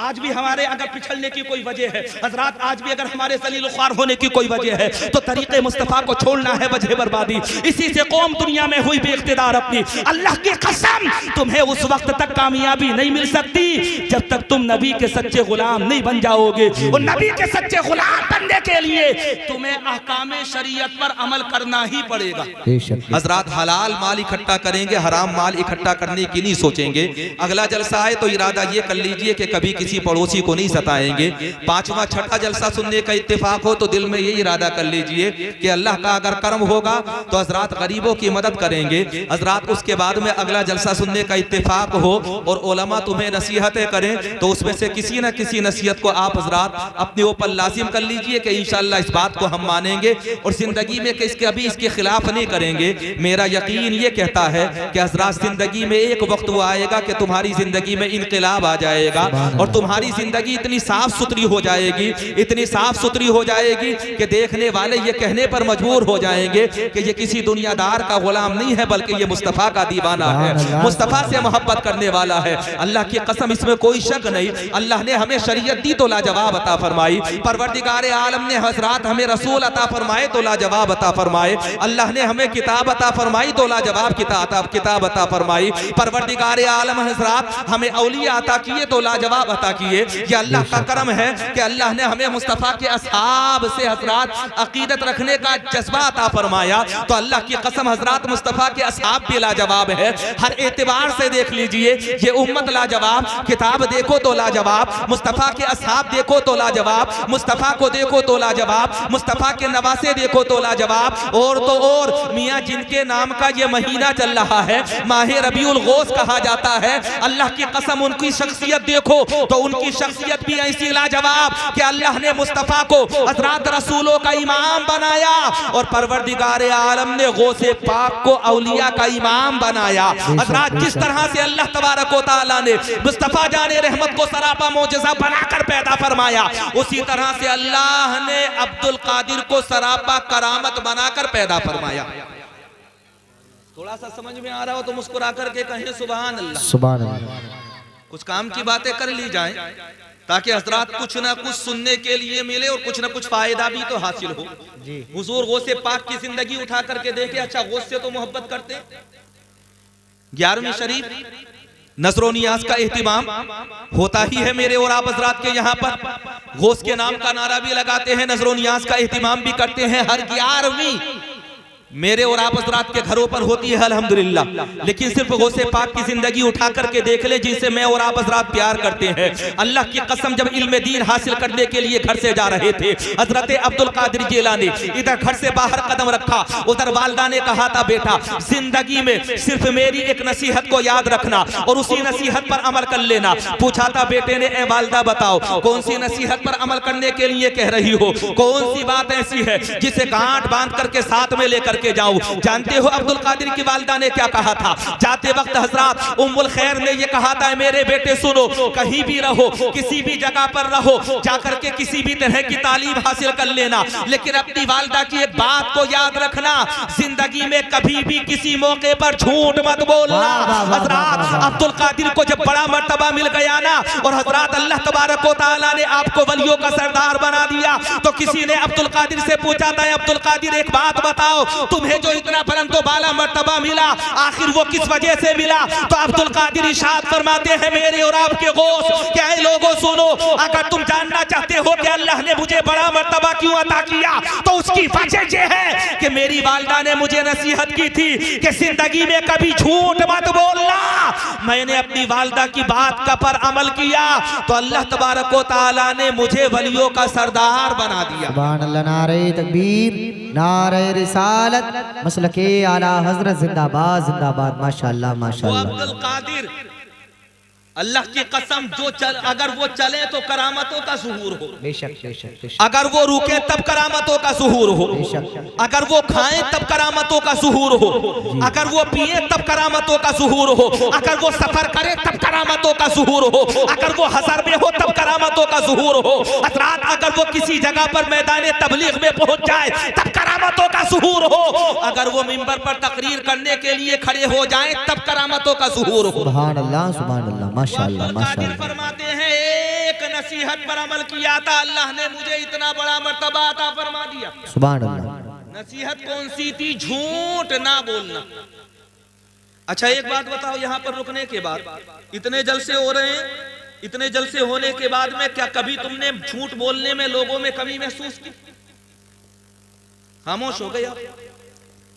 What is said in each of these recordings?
आज भी हमारे अगर पिछड़ने की कोई वजह है हजरात, आज भी अगर हमारे जलील ख्वार होने की कोई वजह है तो तरीके मुस्तफ़ा को छोड़ना है वजह बर्बादी। इसी से कौम दुनिया में हुई बेइख्तिदार अपनी। अल्लाह की कसम तुम्हें उस वक्त तक कामयाबी नहीं मिल सकती जब तक तुम नबी के सच्चे गुलाम नहीं बन जाओगे। और नबी के सच्चे गुलाम बनने के लिए तुम्हें अहकामे शरीयत पर अमल करना ही पड़ेगा। हजरात हलाल माल इकट्ठा करेंगे, हराम माल इकट्ठा करने की नहीं सोचेंगे। अगला जलसा है तो इरादा ये कर लीजिए कि कभी किसी पड़ोसी को नहीं सताएंगे। पांचवा छठा जलसा सुनने का इत्तेफाक हो तो दिल में ये इरादा कर लीजिए कि अल्लाह का अगर कर्म होगा तो हजरात गरीबों की मदद करेंगे। हजरात उसके बाद में अगला जलसा सुनने का इत्तेफाक हो और उलमा तुम्हें नसीहतें करें तो उसमें से किसी न किसी नसीहत को आप हजरात अपने ऊपर लाजिम कर लीजिए कि इंशाअल्लाह इस बात को हम मानेंगे और जिंदगी में कभी इसके खिलाफ नहीं करेंगे। मेरा यकीन ये कहता है कि हजरात जिंदगी में एक वक्त वो आएगा कि तुम्हारी जिंदगी में इनकलाब आ जाएगा और तुम्हारी जिंदगी इतनी साफ सुथरी हो जाएगी, इतनी साफ सुथरी हो जाएगी कि देखने वाले ये कहने पर मजबूर हो जाएंगे कि ये किसी दुनियादार का गुलाम नहीं है बल्कि ये मुस्तफ़ा का दीवाना है, मुस्तफ़ा से मोहब्बत करने वाला है। अल्लाह की कसम इसमें कोई शक नहीं। अल्लाह ने हमें शरीयत दी तो लाजवाब अता फरमाई, परवरदिगार आलम ने हजरात हमें रसूल अता फरमाए तो लाजवाब अता फरमाए, अल्लाह ने हमें किताब अता फरमाई तो लाजवाब किताब अता फरमाई, परवरदिगार आलम हजरात हमें औलिया अता किए तो लाजवाब अता किए। ये अल्लाह का करम है कि अल्लाह ने हमें मुस्तफ़ा के असहाब से हजरात अकीदत रखने का जज्बा अता फरमाया। तो अल्लाह की कसम हजरात मुस्तफ़ा के असहाब भी लाजवाब है। हर एतबार से देख लीजिए ये उम्मत लाजवाब, किताब देखो तो लाजवाब, मुस्तफ़ा के असहाब देखो तो लाजवाब, मुस्तफ़ा को देखो तो लाजवाब, मुस्तफ़ा के नवासे देखो तो लाजवाब। और तो और मियाँ जिनके नाम का ये महीना चल रहा है माहे रबीउल गौस कहा जाता है, अल्लाह की कसम उनकी शख्सियत देखो तो उनकी शख्सियत भी ऐसी लाजवाब कि अल्लाह ने मुस्तफ़ा को हजरात रसूलों का इमाम बनाया और परवरदिगार आलम ने गौसे पाक को औलिया का इमाम बनाया। हजरात जिस तरह से अल्लाह तबारक व तआला ने मुस्तफ़ा जाने रहमत को सरापा मौजज़ा बनाकर पैदा फरमाया, उसी तरह से अल्लाह ने अब्दुल कादिर को सरापा करामत बनाकर पैदा फरमाया। थोड़ा सा समझ में आ रहा हो तो मुस्कुरा करके कहें सुभान अल्लाह। सुभान अल्लाह। कुछ काम की बातें कर ली जाएं ताकि हजरात कुछ ना कुछ सुनने के लिए मिले और कुछ ना कुछ फायदा भी तो हासिल हो। हुजूर गौसे पाक की जिंदगी उठा करके देखे, अच्छा गौस से तो मोहब्बत करते। 11वीं शरीफ नजरो नियाज का एहतिमाम होता ही है मेरे और आप हजरात के यहाँ पर। गौस के नाम का नारा भी लगाते हैं, नजरो नियाज का एहतिमाम भी करते हैं। हर 11वीं मेरे और आप हजरात के घरों पर होती है अल्हम्दुलिल्लाह। लेकिन सिर्फ गौसे पाक की जिंदगी उठा करके देख ले जिनसे मैं और आप हजरात प्यार करते हैं। अल्लाह की कसम जब इल्म दीन हासिल करने के लिए घर से जा रहे थे हजरत अब्दुल कादिर जिलानी, इधर घर से बाहर कदम रखा, उधर वालदा ने कहा था बेटा जिंदगी में सिर्फ मेरी एक नसीहत को याद रखना और उसी नसीहत पर अमल कर लेना। पूछा था बेटे ने, ए वालदा बताओ कौन सी नसीहत पर अमल करने के लिए कह रही हो, कौन सी बात ऐसी है जिसे गांठ बांध करके साथ में लेकर के जाऊं। जानते हो अब्दुल कादिर की वालिदा ने क्या कहा था? जाते वक्त हजरात उम्मुल खैर ने ये कहा था, मेरे बेटे सुनो, कहीं भी रहो, किसी भी जगह पर रहो, जाकर के किसी भी तरह की तालीम हासिल कर लेना, लेकिन अपनी वालिदा की एक बात को याद रखना, जिंदगी में कभी भी किसी मौके पर झूठ मत बोलना। हजरात अब्दुल कादिर को जब बड़ा मर्तबा मिल गया ना और हजरात अल्लाह तबारक व तआला ने आपको वलियों का सरदार बना दिया, तो किसी ने अब्दुल कादिर से पूछा था, अब्दुल कादिर एक बात बताओ, तुम्हें जो इतना बुलंद बाला मर्तबा मिला आखिर वो किस वजह से मिला? तो अब्दुल कादिर इरशाद फरमाते हैं, मेरे और आपके गौस, क्या है लोगों सुनो, अगर तुम जानना चाहते हो कि अल्लाह ने मुझे बड़ा मर्तबा क्यों अता किया तो उसकी वजह ये है कि मेरी वालिदा ने मुझे नसीहत की थी कि जिंदगी में कभी झूठ मत बोलना। मैंने अपनी वालिदा की बात का पर अमल किया तो अल्लाह तबारक व तआला ने मुझे वलियों का सरदार बना दिया। सुभान अल्लाह, नारे तकबीर, नारे रिसालत, मसलके आला हजरत जिंदाबाद जिंदाबाद। माशाअल्लाह माशाअल्लाह। अब्दुल कादिर अल्लाह की कसम अगर वो चले तो करामतों का ज़ुहूर हो, बेशक बेशक बेशक। अगर वो रुके तब करामतों का ज़ुहूर हो, अगर वो खाएं तब करामतों का ज़ुहूर हो, अगर वो पिए तब करामतों का ज़ुहूर हो, अगर वो सफर करे तब करामतों का ज़ुहूर हो, अगर वो हज़र में हो तब करामतों का ज़ुहूर हो। हज़रात अगर वो किसी जगह पर मैदान तबलीग में पहुंच जाए तब करामतों का ज़ुहूर हो, अगर वो मिंबर पर तकरीर करने के लिए खड़े हो जाए तब करामतों का ज़ुहूर हो। सुभान अल्लाह सुभान अल्लाह, माशाअल्लाह माशाअल्लाह। फरमाते हैं एक नसीहत पर अमल किया था, अल्लाह ने मुझे इतना बड़ा मर्तबा अता फरमा दिया। सुभान अल्लाह। नसीहत कौन सी थी? झूठ ना बोलना। अच्छा एक बात बताओ, यहाँ पर रुकने के बाद इतने जलसे हो रहे हैं, इतने जलसे होने के बाद में क्या कभी तुमने झूठ बोलने में लोगों में कमी महसूस की? खामोश हो गए आप,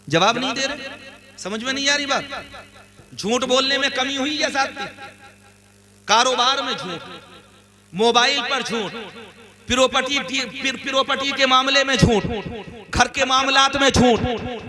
जवाब नहीं दे रहे, समझ में नहीं आ रही बात। झूठ बोलने में कमी हुई या ज्यादती? कारोबार में झूठ, मोबाइल पर झूठ, पिरोपटी के मामले में झूठ, घर के मामलात में झूठ,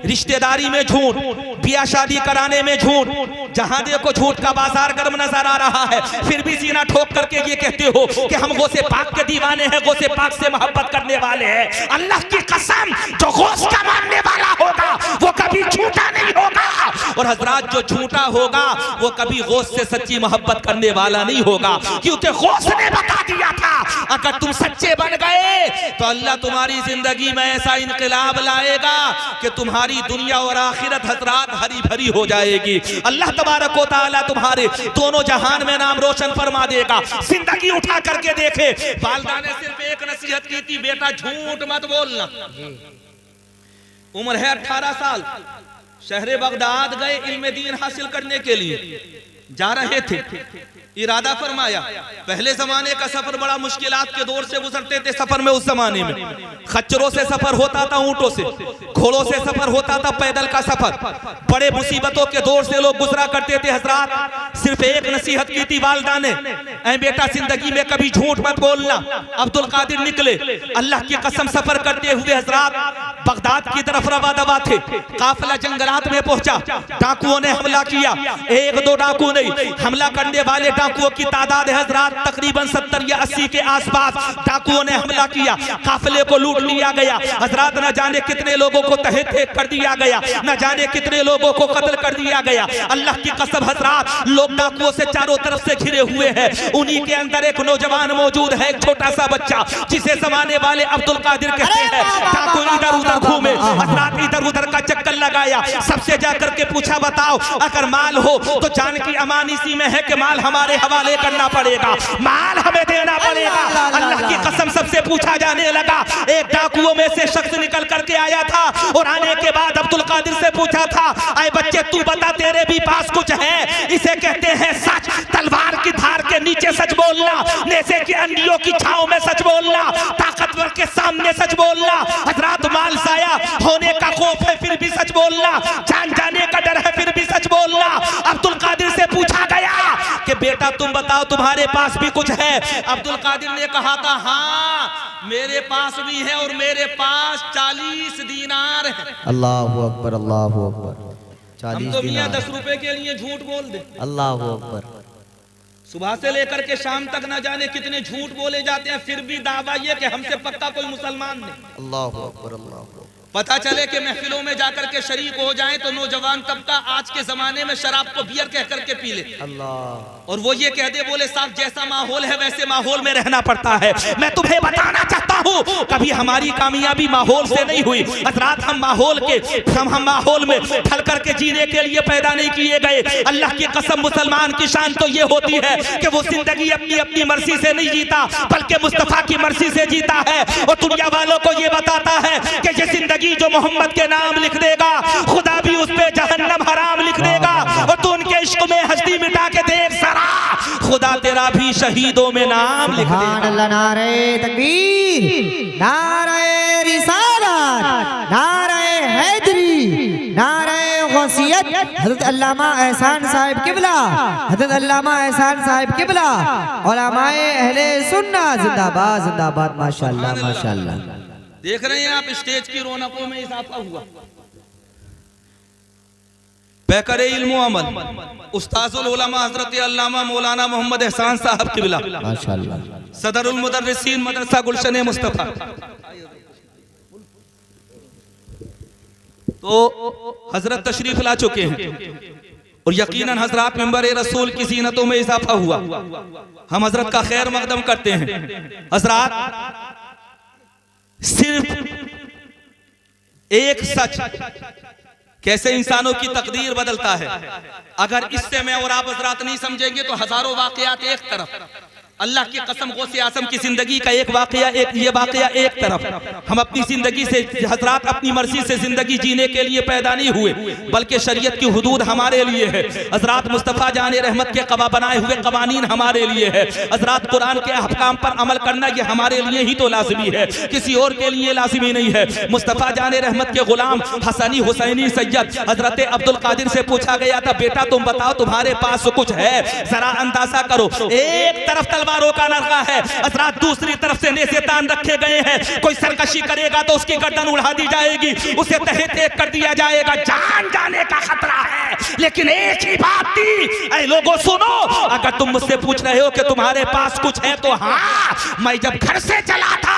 रिश्तेदारी में झूठ, बियाह शादी कराने में झूठ, जहां देखो झूठ का बाजार गर्म नजर आ रहा है, फिर भी सीना ठोक करके ये कहते हो कि हम गौसे पाक के दीवाने हैं, गौसे पाक से मोहब्बत करने वाले हैं। अल्लाह की कसम, जो गौस का मानने वाला होगा वो कभी झूठा नहीं होगा, और हजरात जो झूठा होगा वो कभी गौस से सच्ची मोहब्बत करने वाला नहीं होगा, क्योंकि गौस ने बता दिया था अगर तुम सच्चे बन गए तो अल्लाह तुम्हारी जिंदगी में ऐसा इनकलाब लाएगा कि तुम्हारी दुनिया और आखिरत हजरात हरी भरी हो जाएगी। अल्लाह तबारक व तआला तुम्हारे दोनों जहान में नाम रोशन फरमा देगा। जिंदगी उठा करके देखे, वालिदा ने सिर्फ एक नसीहत की थी, बेटा झूठ मत बोलना। उम्र है 18 साल, शहर बगदाद गए इल्म दीन हासिल करने के लिए, जा रहे थे, इरादा फरमाया। पहले जमाने का सफर बड़ा मुश्किलात के दौर से गुजरते थे। सफर में उस जमाने में खच्चरों से सफर होता था, ऊंटों से, घोड़ों से सफर होता था, पैदल का सफर, बड़े मुसीबतों के दौर से लोग गुजरा करते थे। हजरात सिर्फ एक नसीहत की थी वालिदा ने, ऐ बेटा जिंदगी में कभी झूठ मत बोलना। अब्दुल कादिर निकले, अल्लाह की कसम सफर करते हुए हजरात बगदाद की तरफ रवा दवा थे। काफिला जंगलात में पहुंचा, डाकुओं ने हमला किया। एक दो डाकू नहीं, हमला करने वाले डाकुओं की तादाद है हजरात तकरीबन 70 या 80 के आसपास। डाकुओं ने हमला किया, काफिले को लूट लिया गया। हजरात न जाने कितने लोगों को तहे तहेक कर दिया गया, न जाने कितने लोगों को कत्ल कर दिया गया। अल्लाह की कसम हजरात, लोग डाकुओं से चारों तरफ से घिरे हुए हैं। उन्हीं के अंदर एक नौजवान मौजूद है, एक छोटा सा बच्चा, जिसे जमाने वाले अब्दुल कादिर कहते हैं। डाकू इधर उधर घूमे, हजरात इधर उधर का चक्कर लगाया, सबसे जाकर के पूछा बताओ अगर माल हो तो जान की अमान इसी में है कि माल हमारे हवाले करना पड़ेगा, माल हमें देना पड़ेगा। अल्लाह की कसम सबसे पूछा जाने लगा। एक डाकुओं में से शख्स निकल करके आया था और आने के बाद अब्दुल कादिर से पूछा था, आए बच्चे तू बता तेरे भी पास कुछ है? इसे कहते हैं सच। तलवार की धार के नीचे सच बोलना, नेज़े की अंडियों की छांव में सच बोलना, ताकतवर के सामने सच बोलना। हजरात माल जाया होने का खौफ है फिर भी सच बोलना, जान जाने का डर है फिर भी सच बोलना। अब्दुल कादिर से पूछा गया कि बेटा तुम बताओ तुम्हारे पास भी कुछ है? अब्दुल कादिर ने कहा था हाँ मेरे पास भी है, और मेरे पास 40 दीनार है। अल्लाहु अकबर, अल्लाहु अकबर। 40 हम तो मियां दीनार, 10 रुपए के लिए झूठ बोल दे। अल्लाहु अकबर। सुबह से लेकर के शाम तक न जाने कितने झूठ बोले जाते हैं, फिर भी दावा ये कि हमसे पक्का कोई मुसलमान नहीं। अल्लाहु अकबर, अल्लाहु अकबर। पता चले कि महफिलों में जाकर के शरीक हो जाएं तो नौजवान तबका आज के जमाने में शराब को बियर कह करके पी ले, अल्लाह, और वो ये कह दे बोले साहब जैसा माहौल है वैसे माहौल में रहना पड़ता है। मैं तुम्हें बताना चाहता हूँ कभी हमारी कामयाबी माहौल से नहीं हुई। हजरात हम माहौल में ढल करके जीने के लिए पैदा नहीं किए गए। अल्लाह की कसम मुसलमान की शान तो ये होती है कि वो जिंदगी अपनी अपनी मर्जी से नहीं जीता बल्कि मुस्तफा की मर्जी से जीता है, और दुनिया वालों को ये बताता है कि ये जिंदगी जो मोहम्मद के नाम लिख देगा खुदा भी उस पे जहन्नम हराम लिख देगा, और तू उनके इश्क में हस्ती मिटा के देख जरा खुदा तेरा भी शहीदों में नाम लिख देगा। नारे तकबीर, नारे रिसालत, नारे हैदरी, नारे गौसियत। हज़रत अल्लामा एहसान साहिब किबला, हज़रत अल्लामा एहसान साहिब किबला, उलमाए अहले सुन्नत जिंदाबाद जिंदाबाद। माशाअल्लाह माशाअल्लाह। देख रहे हैं आप स्टेज की रौनकों में इजाफा हुआ। पैकर इल्म अमल उस्ताजुल उलमा हजरत अल्लामा मौलाना मोहम्मद एहसान साहब किबला माशाअल्लाह, सदरुल मुदर्रिसीन मदरसा गुलशन मुस्तफा। तो हजरत तशरीफ ला चुके हैं और यकीनन हजरत मेंबर रसूल की जीनतों में इजाफा हुआ। हम हजरत का खैर मकदम करते हैं। हजरत सिर्फ एक सच कैसे इंसानों की तकदीर बदलता है, अगर इससे मैं और आप हजरात नहीं समझेंगे तो हजारों वाकयात एक तरफ, अल्लाह की कसम गौसे आज़म की जिंदगी का एक वाकया, ये वाकया एक तरफ। हम अपनी जिंदगी से हजरात अपनी मर्जी से जिंदगी जीने के लिए पैदा नहीं हुए, बल्कि शरीयत की हुदूद हमारे लिए है। हजरात मुस्तफ़ा जाने रहमत के बनाए हुए कवानीन हमारे लिए है। हजरात कुरान के अहकाम पर अमल करना ये हमारे लिए ही तो लाजमी है, किसी और के लिए लाजमी नहीं है। मुस्तफ़ा जाने रहमत के गुलाम हसनी हुसैनी सैयद हजरत अब्दुल कादिर से पूछा गया था, बेटा तुम बताओ तुम्हारे पास कुछ है, जरा अंदाजा करो। एक तरफ तलवारों का नरगा है, हजरात दूसरी तरफ से नेज़े तान रखे गए हैं। कोई सरकशी करेगा तो उसकी गर्दन उड़ा दी जाएगी, उसे तहे तेज कर दिया जाएगा, जान जाने का खतरा है। लेकिन एक ही बात थी, ऐ लोगों सुनो, अगर तुम मुझसे पूछ रहे हो कि तुम्हारे पास कुछ है तो हाँ, मैं जब घर से चला था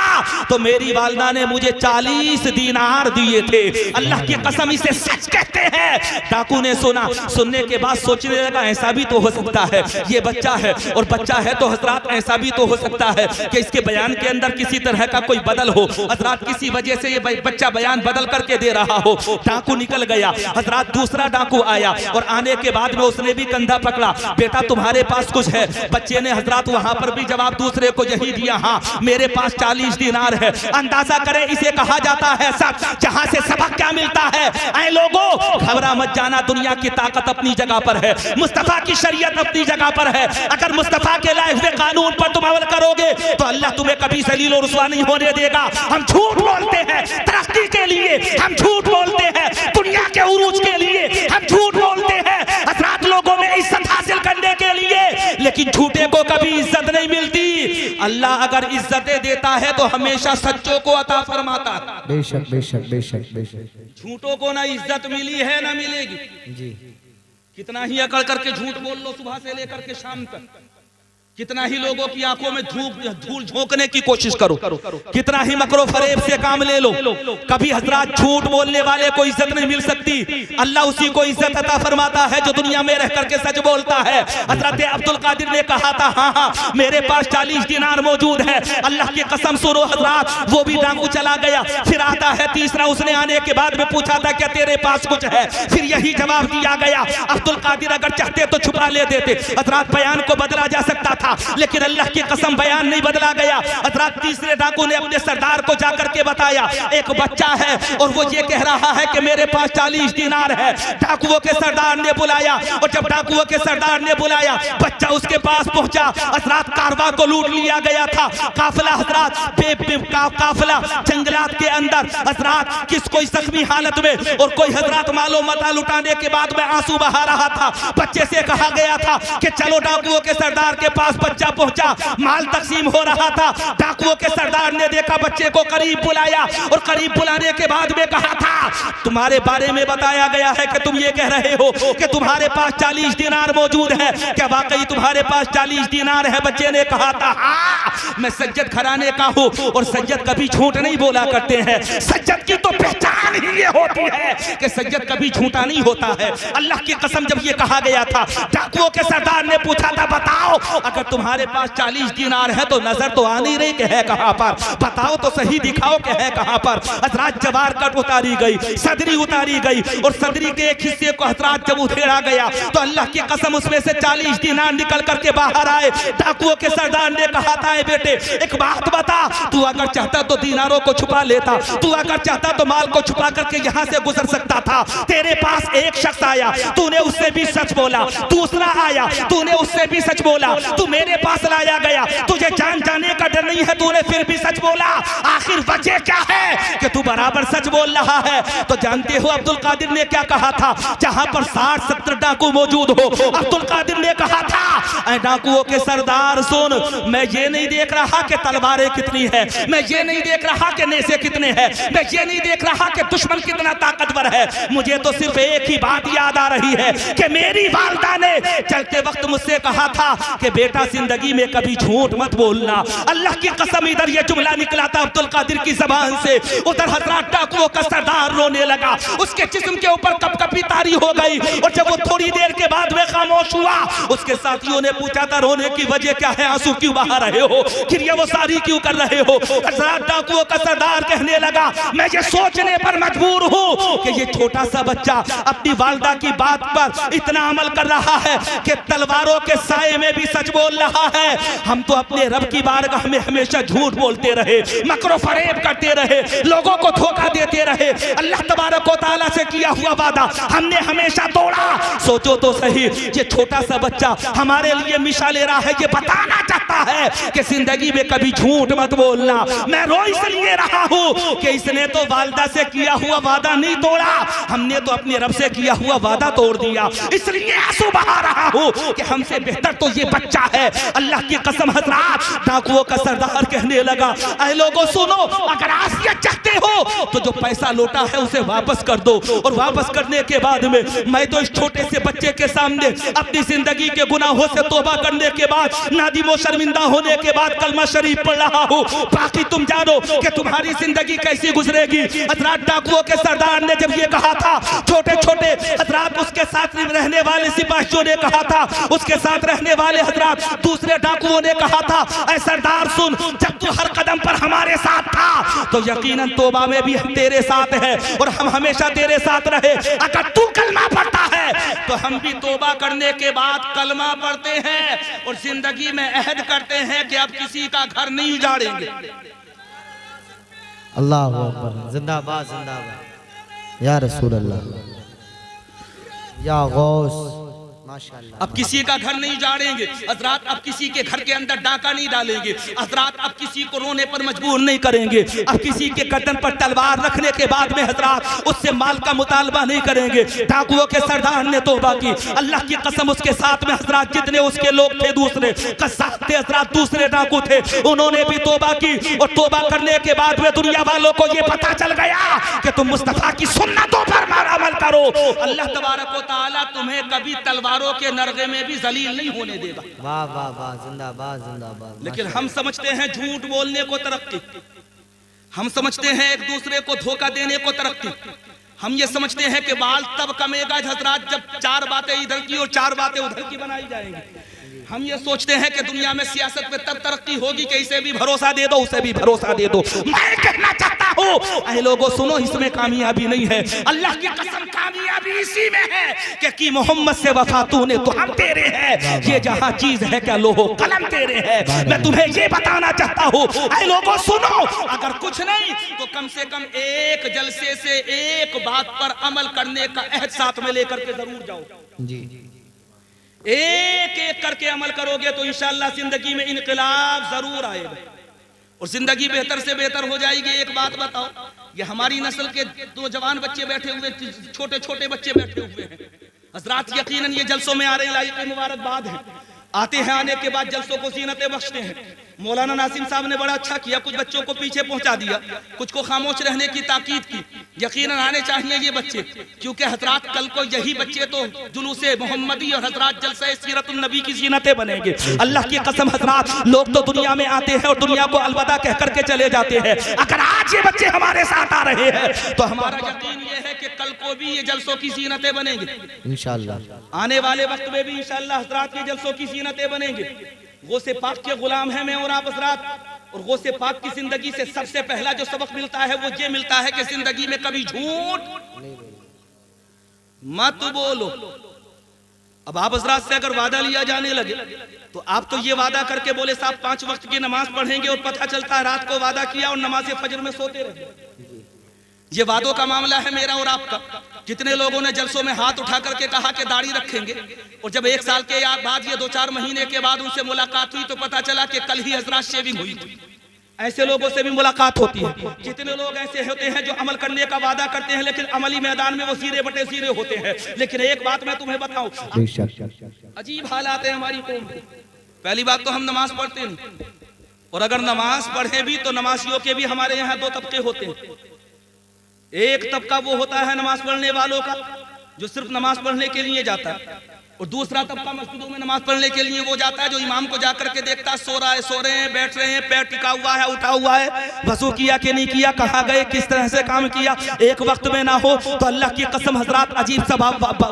तो मेरी वालिदा ने मुझे 40 दीनार दिए थे। अल्लाह की कसम इसे सच कहते हैं। डाकू ने सुना, सुनने के बाद सोचने लगा ऐसा भी तो हो सकता है, ये बच्चा है और बच्चा है तो हजरात ऐसा भी तो हो सकता है कि इसके बयान के अंदर किसी तरह का कोई बदल हो, हजरात किसी वजह से ये बच्चा बयान बदल करके दे रहा हो। डाकू निकल गया, हजरात दूसरा डाकू आया और आने के बाद में उसने भी कंधा पकड़ा, बेटा तुम्हारे पास कुछ है। बच्चे ने हजरात वहां पर भी जवाब दूसरे को यही दिया, हाँ मेरे पास 40 दीनार है। अंदाजा करें इसे कहा जाता है सब, जहां से सबक क्या मिलता है। ऐ लोगों घबरा मत जाना, दुनिया की ताकत अपनी जगह पर है, मुस्तफा की शरीयत अपनी जगह पर है। अगर मुस्तफा के लाए हुए कानून पर तुम अमल करोगे तो अल्लाह तुम्हें कभी जलील और रुसवा नहीं होने देगा। हम झूठ बोलते हैं तरक्की के लिए, हम झूठ बोलते हैं दुनिया के उरूज के लिए, हम झूठ बोलते हैं हजरात लोगों में इज्जत हासिल करने के लिए, लेकिन झूठे को कभी इज्जत नहीं मिलती। अल्लाह अगर इज्जतें देता है तो हमेशा सच्चों को अता फरमाता है। बेशक बेशक बेशक बेशक। झूठों को ना इज्जत मिली है ना मिलेगी जी। कितना ही अकड़ करके झूठ बोल लो सुबह से लेकर के शाम तक, कितना ही लोगों की आंखों में धूल झोंकने की कोशिश करो, कितना ही मकरो फरेब से काम ले लो, कभी हजरात झूठ बोलने वाले को इज्जत नहीं मिल सकती। अल्लाह उसी को इज्जत अता फरमाता है जो दुनिया में रह करके सच बोलता है। हजरत अब्दुल कादिर ने कहा था, हाँ हाँ मेरे पास 40 दीनार मौजूद है। अल्लाह की कसम सुनो हजरात, वो भी डाकू चला गया। फिर आता है तीसरा, उसने आने के बाद में पूछा था क्या तेरे पास कुछ है, फिर यही जवाब दिया गया। अब्दुल कादिर अगर चाहते तो छुपा लेते थे, हजरात बयान को बदला जा सकता था, लेकिन अल्लाह की कसम बयान नहीं बदला गया। हजरात तीसरे डाकू ने अपने सरदार को जाकर के बताया एक बच्चा है और वो ये कह रहा है कि मेरे पास 40 दीनार है। डाकुओं के सरदार ने बुलाया और जब डाकुओं के सरदार ने बुलाया बच्चा उसके पास पहुंचा। हजरात कारवा को लूट लिया गया था, काफिला हजरात काफिला जंगलात के अंदर, हजरात किस कोई जख्मी हालत में और कोई हजरात मालो मता लुटाने के बाद में आंसू बहा रहा था। बच्चे से कहा गया था कि चलो डाकुओं के सरदार के पास। बच्चा पहुंचा, माल तकसीम हो रहा था। डाकुओं के सरदार ने देखा, बच्चे को करीब बुलाया और करीब बुलाने के बाद में कहा था तुम्हारे बारे में बताया गया है कि तुम ये कह रहे हो कि तुम्हारे पास 40 दीनार मौजूद है, क्या वाकई तुम्हारे पास 40 दीनार है? बच्चे ने कहा था हाँ मैं सज्जद घराने का हूँ और सज्जद कभी झूठ नहीं बोला करते हैं। सज्जद की तो पहचान ही ये होती है कि सज्जद कभी झूठा नहीं होता है। अल्लाह की कसम जब ये कहा गया था, डाकुओं के सरदार ने पूछा था बताओ अगर तुम्हारे पास 40 दीनार है तो नजर तो आ नहीं रही कि है कहां पर, बताओ तो सही दिखाओ कि है कहां पर। हजरात जवार कट उतारी गई, सदरी उतारी गई और सदरी के एक हिस्से को हजरात जब उधेड़ा गया तो अल्लाह की कसम उसमें से 40 दीनार निकल करके बाहर आए। डाकुओं के सरदार ने कहा था बेटे एक बात बता, तू अगर चाहता तो दीनारों को छुपा लेता, तू अगर चाहता तो माल को छुपा करके यहाँ से गुजर सकता था। तेरे पास एक शख्स आया, तूने उससे भी सच बोला, दूसरा आया, तूने उससे भी सच बोला, तू मेरे पास लाया गया, तुझे जान जाने का डर नहीं है, तूने फिर भी सच बोला। आखिर वजह क्या है कि तू बराबर सच बोल रहा है? तो जानते हो अब्दुल कादिर ने क्या कहा था? जहां पर 60-70 डाकू मौजूद हो, अब्दुल कादिर ने कहा था डाकुओं के सरदार सुन, मैं ये नहीं देख रहा कि तलवारें कितनी है, मैं ये नहीं देख रहा कि नेज़े कितने हैं, मैं ये नहीं देख रहा कि दुश्मन कितना ताकतवर है, मुझे तो सिर्फ एक ही बात याद आ रही है कि मेरी वालिदा ने चलते वक्त मुझसे कहा था कि बेटा जिंदगी में कभी झूठ मत बोलना। अल्लाह की कसम इधर ये जुमला निकला था अब्दुल कादिर की जबान से, उधर हजरत डाकुओं का सरदार रोने लगा। उसके जिस्म के ऊपर कपकपी तारी हो गई और जब वो थोड़ी देर के बाद वे खामोश हुआ, उसके साथियों ने पूछा था रोने की वजह क्या है, आंसू क्यों बहा रहे हो, क्रिया वो सारी क्यों कर रहे हो। हजरत डाकुओं का सरदार कहने लगा मैं ये सोचने पर मजबूर हूँ कि ये छोटा सा बच्चा अपनी वालिदा की बात पर इतना अमल कर रहा है कि तलवारों के साए में भी सच बोल रहा है। हम तो अपने रब की बारगाह में हमेशा झूठ बोलते रहे, मकरो फरेब करते रहे, लोगों को धोखा देते रहे। अल्लाह तबारक व तआला से किया हुआ वादा हमने हमेशा तोड़ा। सोचो तो सही, ये छोटा सा बच्चा हमारे लिए मिसाल ले रहा है, ये बताना चाहता है कि जिंदगी में कभी झूठ मत बोलना। मैं रो इसलिए रहा हूँ कि इसने तो वालिदा से किया हुआ वादा नहीं तोड़ा, हमने तो अपने रब से किया हुआ वादा तोड़ दिया, इसलिए आंसू बहा रहा हूँ कि हमसे बेहतर तो ये बच्चा है। अल्लाह की कसम हजरत डाकुओं का सरदार कहने लगा ऐ लोगों सुनो, अगर आसियत चाहते हो तो जो पैसा लौटा है उसे वापस कर दो, और वापस करने के बाद में मैं तो इस छोटे से बच्चे के सामने अपनी जिंदगी के गुनाहों से तौबा करने के बाद, नादिम और शर्मिंदा होने के बाद कलमा शरीफ पढ़ रहा हूँ। बाकी तुम जानो कि तुम्हारी जिंदगी कैसी गुजरेगी। हजरत डाकुओं के सरदार ने जब ये कहा था, छोटे छोटे हजरत उसके साथ रहने वाले सिपाहियों ने कहा था, उसके साथ रहने वाले हजरत दूसरे डाकुओं ने कहा था ऐ सरदार सुन, जब तू हर कदम पर हमारे साथ था तो यकीनन तौबा में भी हम तेरे साथ है और हम हमेशा तेरे साथ रहे। अगर तू कलमा पढ़ता है तो हम भी तौबा करने के बाद कलमा पढ़ते हैं और जिंदगी में अहद करते हैं कि अब किसी का घर नहीं उजाड़ेंगे। अल्लाह अकबर, जिंदाबाद जिंदाबाद या रसूल अल्लाह या गौस माशाअल्लाह। अब किसी का घर नहीं उजाड़ेंगे हजरात, अब किसी के घर के अंदर डाका नहीं डालेंगे हजरात, अब किसी को रोने पर मजबूर नहीं करेंगे, अब किसी के गर्दन पर तलवार रखने के बाद में हजरात उससे माल का मुतालबा नहीं करेंगे। डाकुओं के सरदार ने तौबा की, अल्लाह की कसम उसके साथ में हजरात जितने उसके लोग थे, दूसरे कसाब थे हजरात, दूसरे डाकू थे, उन्होंने भी तौबा की। और तौबा करने के बाद में दुनिया वालों को ये पता चल गया कि तुम मुस्तफा की सुन्नतों पर अमल करो, अल्लाह तबारक व तआला तुम्हें कभी तलवारों के नरगे में भी जलील नहीं होने देगा। वाह वाह वाह, जिंदाबाद जिंदाबाद। लेकिन हम समझते हैं झूठ बोलने को तरक्की, हम समझते हैं एक दूसरे को धोखा देने को तरक्की, हम ये समझते हैं कि बाल तब कमेगा हजरात जब चार बातें इधर की और चार बातें उधर की बनाई जाएंगी। हम ये सोचते हैं कि दुनिया में सियासत में तब तरक्की होगी कि इसे भी भरोसा दे दो, उसे भी भरोसा दे दो। मैं कहना चाहता हूँ ऐ लोगों सुनो, इसमें कामयाबी नहीं है, अल्लाह की कसम कामयाबी इसी में है कि मोहम्मद से वफा तूने तो हम तेरे हैं, ये जहाँ चीज है क्या लोहो कलम तेरे है। मैं तुम्हें ये बताना चाहता हूँ ऐ लोगों सुनो, अगर कुछ नहीं तो कम से कम एक जलसे से एक बात पर अमल करने का अहद साथ में लेकर के जरूर जाओ जी। एक एक करके अमल करोगे तो इंशाअल्लाह जिंदगी में इनकलाब जरूर आएगा और जिंदगी बेहतर से बेहतर हो जाएगी। एक बात बताओ, ये हमारी नस्ल के दो जवान बच्चे बैठे हुए, छोटे छोटे बच्चे बैठे हुए हैं हजरात, यकीनन ये जलसों में आ रहे लायक मुबारकबाद है, आते हैं, आने के बाद जलसों को जीनतें बख्शते हैं। मौलाना नासिम साहब ने बड़ा अच्छा किया, कुछ बच्चों को पीछे पहुंचा दिया, कुछ को खामोश रहने की ताकीद की। यकीनन आने चाहिए ये बच्चे, क्योंकि हजरात कल को यही बच्चे तो जुलूसे मोहम्मदी और हजरात जलसे सीरतुन नबी की जीनतें बनेंगे। अल्लाह की कसम हजरात, लोग तो दुनिया में आते हैं और दुनिया को अलविदा कह करके चले जाते हैं। अगर आज ये बच्चे हमारे साथ आ रहे हैं तो हमारा यकीन ये है कि कल को भी ये जलसों की जीनतें बनेंगे इंशाअल्लाह, आने वाले वक्त में भी इंशाअल्लाह हजरात के जलसों की जीनतें बनेंगे। गौसे पाक के गुलाम है मैं और आप हजरात, और गौसे पाक की जिंदगी से सबसे पहला जो सबक मिलता है वो ये मिलता है कि जिंदगी में कभी झूठ मत बोलो। अब आप हजरात से अगर वादा लिया जाने लगे तो आप तो ये वादा करके बोले साहब 5 वक्त की नमाज पढ़ेंगे और पता चलता है रात को वादा किया और नमाज फजर में सोते रहे। ये वादों का मामला है मेरा और आपका। कितने लोगों ने जलसों में हाथ उठा करके कहा कि दाढ़ी रखेंगे, और जब 1 साल के बाद ये 2-4 महीने के बाद उनसे मुलाकात हुई तो पता चला कि कल ही हजरात शेविंग हुई थी। ऐसे लोगों से भी मुलाकात होती है। कितने लोग ऐसे होते हैं जो अमल करने का वादा करते हैं लेकिन अमली मैदान में वो जीरे बटे जीरे होते हैं। लेकिन एक बात मैं तुम्हें बताऊं, अजीब हालात है हमारी कौम के। पहली बात तो हम नमाज पढ़ते नहीं, और अगर नमाज पढ़े भी तो नमाजियों के भी हमारे यहाँ 2 तबके होते हैं। एक तबका वो होता है नमाज पढ़ने वालों का जो सिर्फ नमाज पढ़ने के लिए जाता है, और दूसरा तबका मस्जिदों में नमाज पढ़ने के लिए वो जाता है जो इमाम को जाकर के देखता है सो रहा है, सो रहे हैं, बैठ रहे हैं, पैर टिका हुआ है, उठा हुआ है, वजू किया कि नहीं किया, कहाँ गए, किस तरह से काम किया, एक वक्त में ना हो तो अल्लाह की कसम हजरात अजीब सा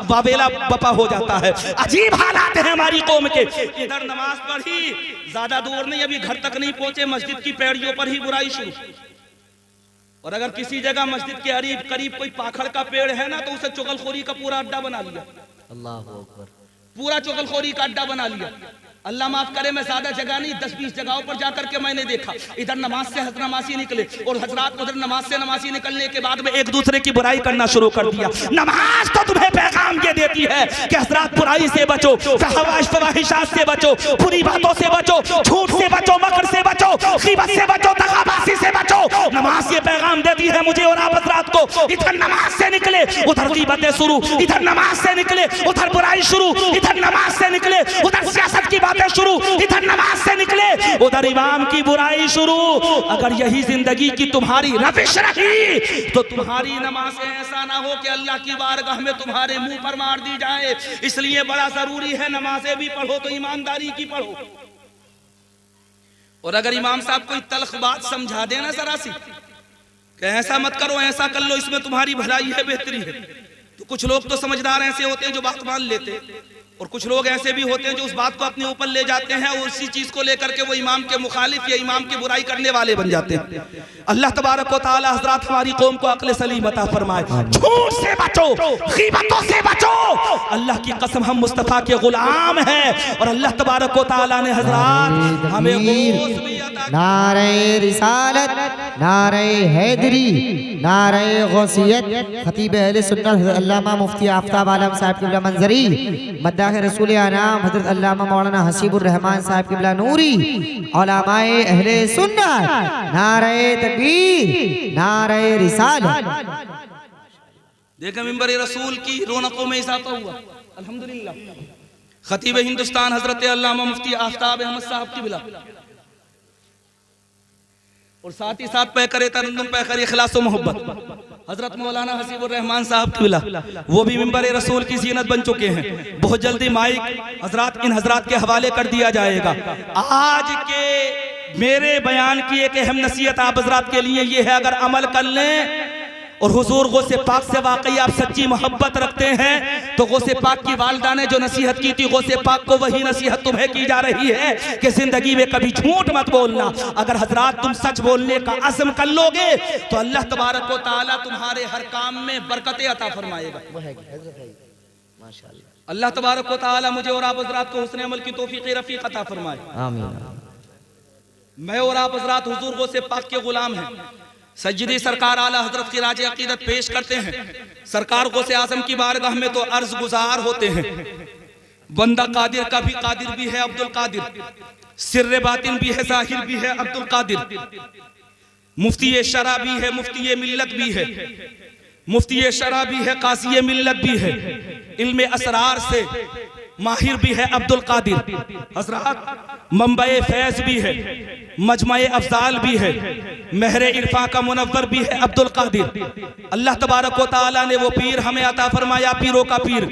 वावेला बपा हो जाता है। अजीब हालात है हमारी कौम के। इधर नमाज पढ़ी, ज्यादा दूर नहीं, अभी घर तक नहीं पहुंचे, मस्जिद की पैड़ियों पर ही बुराई शुरू। और अगर किसी जगह मस्जिद के करीब कोई पाखड़ का पेड़ है ना तो उसे चुगलखोरी का पूरा अड्डा बना लिया। अल्लाह अकबर। पूरा चुगलखोरी का अड्डा बना लिया। अल्लाह माफ करे, मैं ज्यादा जगह नहीं 10-20 जगहों पर जाकर के मैंने देखा, इधर नमाज से हजरत नमाजी निकले और हजरात उधर नमाज से नमाजी निकलने के बाद में एक दूसरे की बुराई करना शुरू कर दिया। नमाज तो तुम्हें पैगाम ये देती है कि हजरात बुराई से बचो, फवाहिशात से बचो, बुरी बातों से बचो, झूठ से बचो, मकर से बचो, गीबत से बचो, दगाबाजी से बचो। नमाज ये पैगाम देती है मुझे और आप हजरात को। इधर नमाज से निकले उधर गीबतें शुरू, इधर नमाज से निकले उधर बुराई शुरू, इधर नमाज से निकले उधर सियासत की बातें शुरू, इधर नमाज से निकले उधर इमाम की बुराई शुरू। अगर यही जिंदगी की तुम्हारी रविश रही तो तुम्हारी नमाज ऐसा ना हो कि अल्लाह की बारगाह में तुम्हारे मुंह पर मार दी जाए। इसलिए बड़ा जरूरी है नमाजें भी पढ़ो तो ईमानदारी की पढ़ो। और अगर इमाम साहब कोई तल्ख बात समझा देना जरा सी कि ऐसा मत करो, ऐसा कर लो, इसमें तुम्हारी भलाई है, बेहतरी है, तो कुछ लोग तो समझदार ऐसे होते हैं जो बात मान लेते, और कुछ लोग ऐसे भी होते हैं जो उस बात को अपने ऊपर ले जाते हैं और उसी चीज को लेकर के वो इमाम के मुखालिफ या इमाम की बुराई करने वाले बन जाते हैं। अल्लाह तबारक व तआला हजरात हमारी कौम को अक्ल सलीम अता फरमाए। झूठ से बचो, गीबतों से बचो। अल्लाह की कसम हम मुस्तफा के गुलाम हैं और अल्लाह तबारक व तआला ने हजरात हमें नारे रिसालत, नारे हैदरी, नारे गौसियत, खतीब अहले सुन्नत अल्लामा मुफ्ती आफ्ताब आलम साहब क़िबला मंजरी, मद्दाह रसूल आनाम हज़रत अल्लामा मौलाना हसीबुर रहमान साहब क़िबला नूरी, उलमाए अहले सुन्नत, नारे तकबीर, नारे रिसालत। देखा मिंबर रसूल की रौनकों में इजाफा हुआ अल्हम्दुलिल्लाह। खतीब हिंदुस्तान हजरत अल्लामा मुफ्ती आफ्ताब अहमद साहब क़िबला और साथ ही साथ पैकर तरन्नुम, पैकर इखलास व मोहब्बत हजरत मौलाना हसीबुर रहमान साहब क़िबला, वो भी मिंबर रसूल की ज़ीनत बन चुके हैं। बहुत जल्दी माइक हजरात इन हजरात के हवाले कर दिया जाएगा। आज के मेरे बयान की एक अहम नसीहत आप हजरात के लिए ये है, अगर अमल कर लें और हुजूर गौसे पाक से वाकई आप सच्ची मोहब्बत रखते हैं तो गौसे पाक की वालिदा ने जो नसीहत की थी गौसे पाक को वही नसीहत तुम्हें की जा रही है कि जिंदगी में कभी झूठ मत बोलना। अगर हजरात तुम सच बोलने का अज़्म कर लोगे तो अल्लाह तबारक व तआला तुम्हारे हर काम में बरकतें अता फरमाएगा। अल्लाह तबारक व तआला मुझे और आप हजरात को हुस्न अमल की तौफीक रफीक अता फरमाए। आमीन। मैं और आप हजरात हुजूर गौसे पाक के गुलाम हैं। सज्जदी सरकार आला हजरत की राज अकीदत पेश करते हैं। सरकार गौसे आजम की बारगाह में तो अर्ज गुजार होते हैं। बंदा कादिर का भी कादिर भी है अब्दुल कादिर, सिर्र बातिन भी है जाहिर भी है अब्दुल कादिर, मुफ्ती शरा भी है मुफ्ती मिल्लत भी है, मुफ्ती शरा भी है कासी मिल्लत भी है, इल्मे असरार से माहिर भी है अब्दुल कादिर। हजरात मंबई फैज भी है, मजमाए अफजाल भी है, महरे इरफा का मुनव्वर भी है अब्दुल कादिर। अल्लाह तबारक व तआला ने वो पीर हमें अता फरमाया, पीरों का पीर,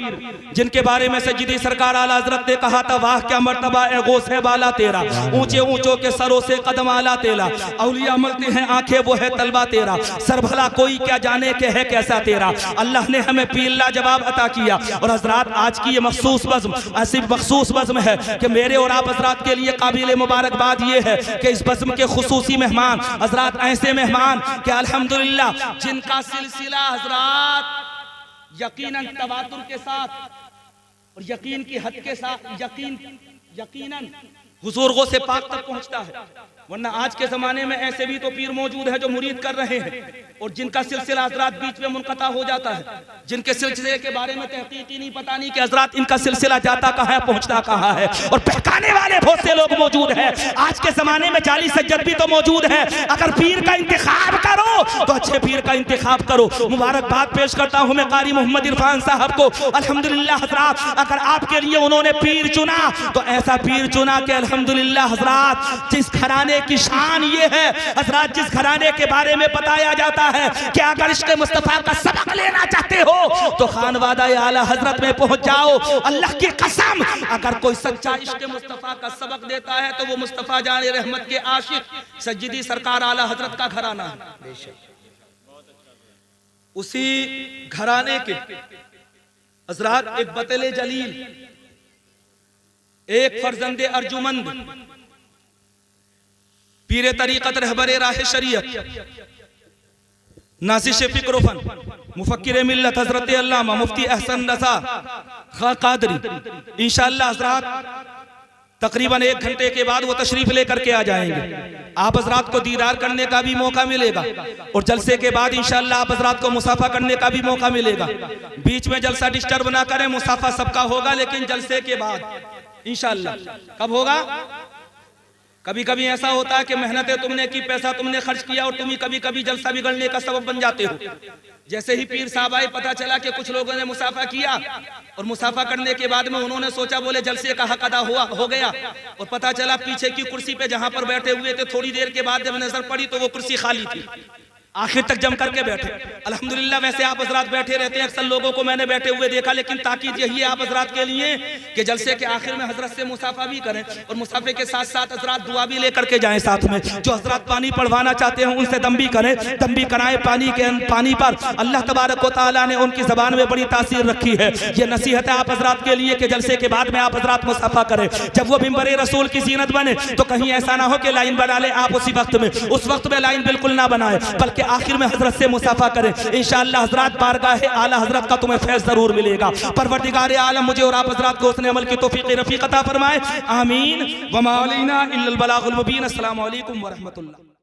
जिनके बारे में सज्जदी सरकार आला हजरत ने कहा था, वाह क्या मर्तबा ए गौस है बाला तेरा, ऊंचे ऊंचों के सरों से कदम आला तेरा, औलिया मलते हैं आंखें वो है तलवा तेरा, सर भला कोई क्या जाने के है कैसा तेरा। अल्लाह ने हमें पीर लाजवाब अता किया। और हजरात आज की ये मखसूस बज़्म ऐसी मखसूस बज़्म है कि मेरे और आप हजरात के लिए काबिल मुबारकबाद ये है कि इस बज़्म के खुसूसी मेहमान हजरात ऐसे मेहमान कि अल्हम्दुलिल्लाह जिनका सिलसिला हजरात यकीनन तवातुर के साथ और यकीन की हद के साथ यकीनन हुजूर गौसे पाक तक पहुंचता है। वरना आज के जमाने में ऐसे भी तो पीर मौजूद है जो मुरीद कर रहे हैं और जिनका सिलसिला हजरात बीच में मुनक़ता हो जाता है, जिनके सिलसिले के बारे में तहकीक ही नहीं पता नहीं कि हजरात इनका सिलसिला जाता कहाँ है पहुंचता कहाँ है, और बहकाने वाले बहुत से लोग मौजूद हैं। आज के जमाने में जाली सज्जद भी तो मौजूद है। अगर पीर का इंतखाब करो तो अच्छे पीर का इंतखाब करो। मुबारकबाद पेश करता हूँ मैं कारी मोहम्मद इरफान साहब को। अल्हम्दुलिल्लाह हजरात, अगर आपके लिए उन्होंने पीर चुना तो ऐसा पीर चुना कि अल्हम्दुलिल्लाह हजरात जिस घराने घराने की शान ये है हजरत, जिस घराने के बारे में बताया जाता है कि अगर इश्क़ मुस्तफ़ा का सबक लेना चाहते हो तो खानवादा आला हजरत में पहुंच जाओ। अल्लाह की कसम, अगर कोई सच्चा इश्क़ मुस्तफ़ा का सबक देता है तो वो मुस्तफ़ा जाने रहमत के आशिक सज्जिदी सरकार आला हजरत का घराना है। उसी घराने के हजरत एक बतले जलील, एक फर्जंदे अर्जुमंद, पीरे तरीक़त रहबरे राह शरीयत, नासिश फिक्रोफन, मुफक्किर मिल्लत हजरत अल्लामा मुफ्ती अहसन रज़ा खां कादरी, इंशाअल्लाह हजरत तकरीबन 1 घंटे के बाद वो तशरीफ लेकर के आ जाएंगे। आप हजरात को दीदार करने का भी मौका मिलेगा और जलसे के बाद इंशाअल्लाह आप हजरात को मुसाफा करने का भी मौका मिलेगा। बीच में जलसा डिस्टर्ब ना करें, मुसाफा सबका होगा लेकिन जलसे के बाद इंशाअल्लाह। कब होगा? कभी कभी ऐसा होता है कि मेहनतें तुमने की, पैसा तुमने खर्च किया और तुम ही कभी कभी जलसा बिगड़ने का सबब बन जाते हो। जैसे ही पीर साहब आए, पता चला कि कुछ लोगों ने मुसाफा किया और मुसाफा करने के बाद में उन्होंने सोचा बोले जलसे का हक अदा हो गया, और पता चला पीछे की कुर्सी पे जहां पर बैठे हुए थे थोड़ी देर के बाद जब नजर पड़ी तो वो कुर्सी खाली थी। आखिर तक जम करके बैठे। अल्हम्दुलिल्लाह वैसे आप हजरात बैठे रहते हैं, अक्सर लोगों को मैंने बैठे हुए देखा, लेकिन ताकीद यही है आप हजरात के लिए कि जलसे के आखिर में हजरत से मुसाफा भी करें और मुसाफे के साथ साथ हजरात दुआ भी लेकर के जाएं साथ में। जो हजरात पानी पढ़वाना चाहते हैं उनसे दम भी करें, दम भी कराएं पानी पर। अल्लाह तबारक व तआला ने उनकी ज़बान में बड़ी तासीर रखी है। ये नसीहत है आप हजरात के लिए कि जलसे के बाद में आप हजरात मुसाफा करें। जब वो मिंबर रसूल की जीनत बने तो कहीं ऐसा ना हो कि लाइन बना ले आप उसी वक्त में, उस वक्त में लाइन बिल्कुल ना बनाए, बल्कि आखिर में हजरत से मुसाफा करें। इंशाअल्लाह हजरत बारगाह आला हजरत का तुम्हें फैज़ जरूर मिलेगा। परवरदिगार आलम मुझे और आप हजरात को उसने अमल की तौफीक रफ़ीक अता फरमाए। आमीन। वमा अलैना इल्लल बलागुल मुबीन। अस्सलामु अलैकुम व रहमतुल्लाह।